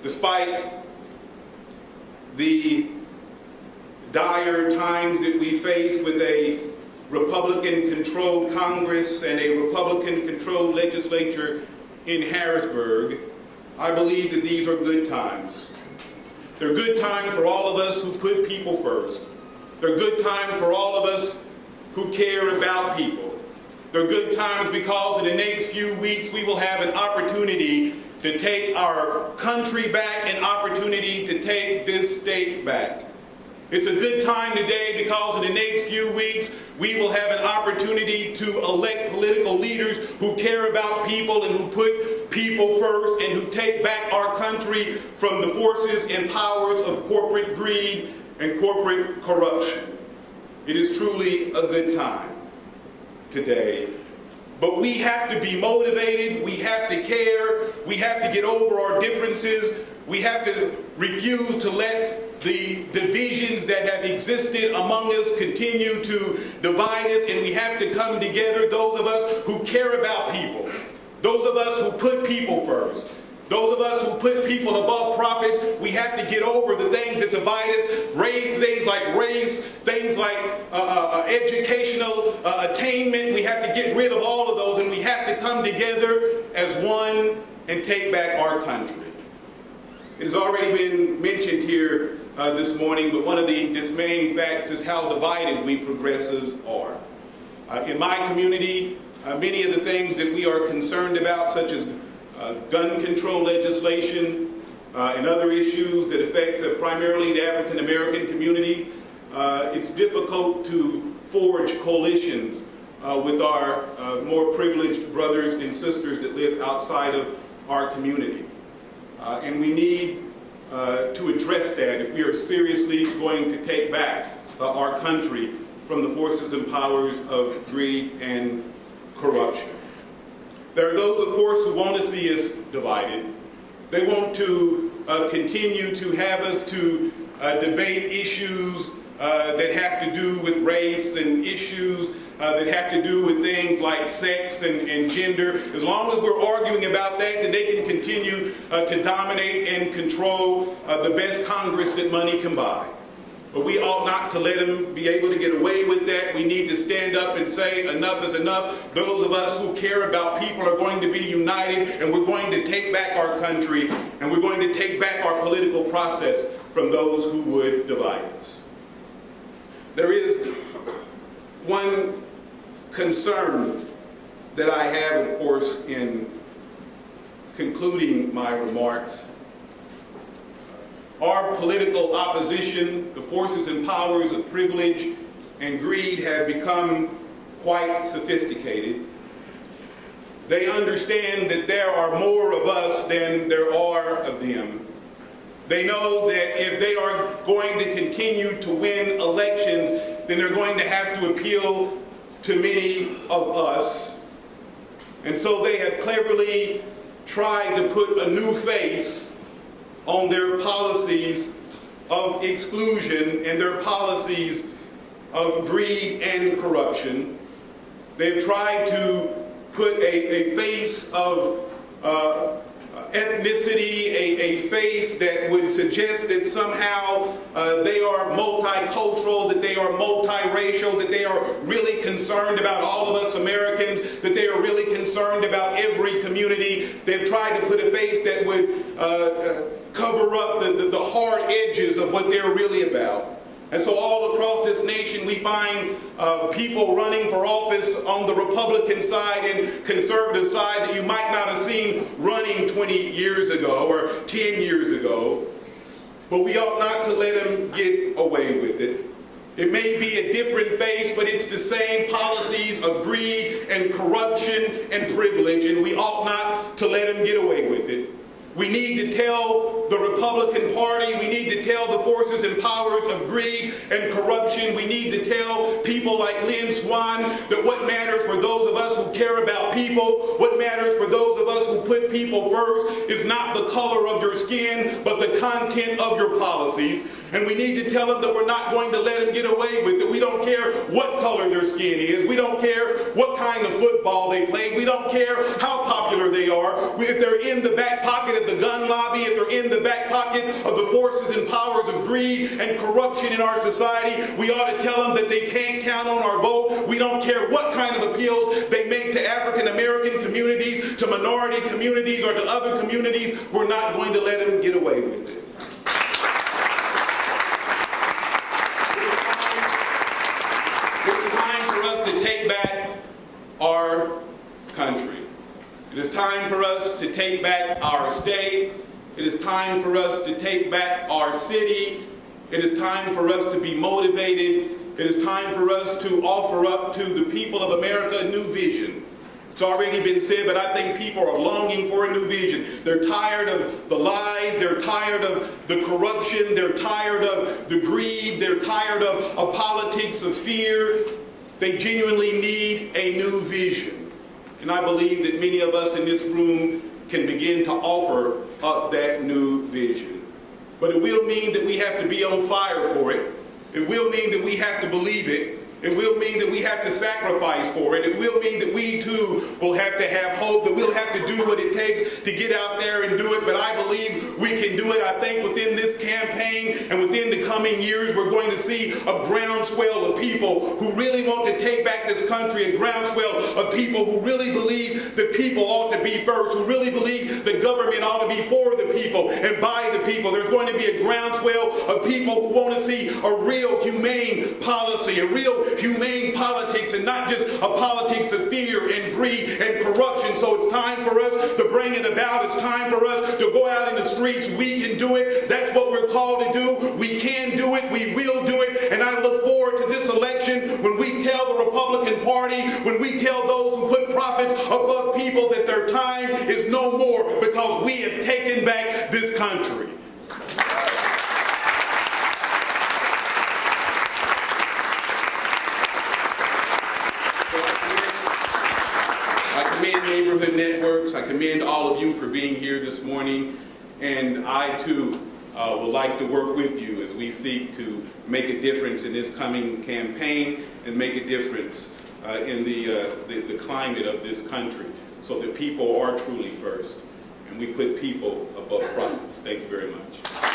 Despite the dire times that we face with a Republican-controlled Congress and a Republican-controlled legislature in Harrisburg, I believe that these are good times. They're good times for all of us who put people first. They're good times for all of us who care about people. They're good times because in the next few weeks we will have an opportunity to take our country back, an opportunity to take this state back. It's a good time today because in the next few weeks we will have an opportunity to elect political leaders who care about people and who put people first and who take back our country from the forces and powers of corporate greed and corporate corruption. It is truly a good time today. But we have to be motivated, we have to care, we have to get over our differences, we have to refuse to let the divisions that have existed among us continue to divide us, and we have to come together, those of us who care about people, those of us who put people first, those of us who put people above profits. We have to get over the things that divide us, things like race, things like educational attainment. We have to get rid of all of those, and we have to come together as one and take back our country. It has already been mentioned here this morning, but one of the dismaying facts is how divided we progressives are. In my community, many of the things that we are concerned about, such as gun control legislation and other issues that affect primarily the African American community, it's difficult to forge coalitions with our more privileged brothers and sisters that live outside of our community. And we need to address that if we are seriously going to take back our country from the forces and powers of greed and corruption. There are those, of course, who want to see us divided. They want to continue to have us to debate issues that have to do with race and issues that have to do with things like sex and gender. As long as we're arguing about that, then they can continue to dominate and control the best Congress that money can buy. But we ought not to let them be able to get away with that. We need to stand up and say enough is enough. Those of us who care about people are going to be united, and we're going to take back our country, and we're going to take back our political process from those who would divide us. There is one concern that I have, of course, in concluding my remarks. Our political opposition, the forces and powers of privilege and greed, have become quite sophisticated. They understand that there are more of us than there are of them. They know that if they are going to continue to win elections, then they're going to have to appeal to many of us. And so they have cleverly tried to put a new face on their policies of exclusion and their policies of greed and corruption. They've tried to put a face of ethnicity, a face that would suggest that somehow they are multicultural, that they are multiracial, that they are really concerned about all of us Americans, that they are really concerned about every community. They've tried to put a face that would cover up the hard edges of what they're really about. And so all across this nation we find people running for office on the Republican side and conservative side that you might not have seen running 20 years ago or 10 years ago. But we ought not to let them get away with it. It may be a different face, but it's the same policies of greed and corruption and privilege, and we ought not to let them get away with it. We need to tell the Republican Party, we need to tell the forces and powers of greed and corruption, we need to tell people like Lynn Swan that what matters for those of us who care about people, what matters for those of us who put people first is not the color of your skin, but the content of your policies. And we need to tell them that we're not going to let them get away with it. We don't care what color their skin is. We don't care what kind of football they played. We don't care how popular they are. If they're in the back pocket of the gun lobby, if they're in the back pocket of the forces and powers of greed and corruption in our society, we ought to tell them that they can't count on our vote. We don't care what kind of appeals they make to African American communities, to minority communities, or to other communities. We're not going to let them get away with it. Take back our country. It is time for us to take back our state. It is time for us to take back our city. It is time for us to be motivated. It is time for us to offer up to the people of America a new vision. It's already been said, but I think people are longing for a new vision. They're tired of the lies. They're tired of the corruption. They're tired of the greed. They're tired of politics of fear. They genuinely need a new vision. And I believe that many of us in this room can begin to offer up that new vision. But it will mean that we have to be on fire for it. It will mean that we have to believe it. It will mean that we have to sacrifice for it. It will mean that we too will have to have hope, that we'll have to do what it takes to get out there and do it. But I believe we can do it. I think within this campaign and within the coming years, we're going to see a groundswell of people who really want to take back this country, a groundswell of people who really believe that people ought to be first, who really believe the government ought to be for the people and by the people. There's going to be a groundswell of people who want to see a real humane policy, a real humane politics, and not just a politics of fear and greed and corruption. So it's time for us to bring it about. It's time for us to go out in the streets. We can do it. That's what we're called to do. We can do it. We will do it. And I look forward to this election when we tell the Republican Party, when we tell those who put profits above people that their time is no more, because we have taken back this country. I commend Neighborhood Networks. I commend all of you for being here this morning. And I, too, would like to work with you as we seek to make a difference in this coming campaign and make a difference in the climate of this country so that people are truly first and we put people above profits. Thank you very much.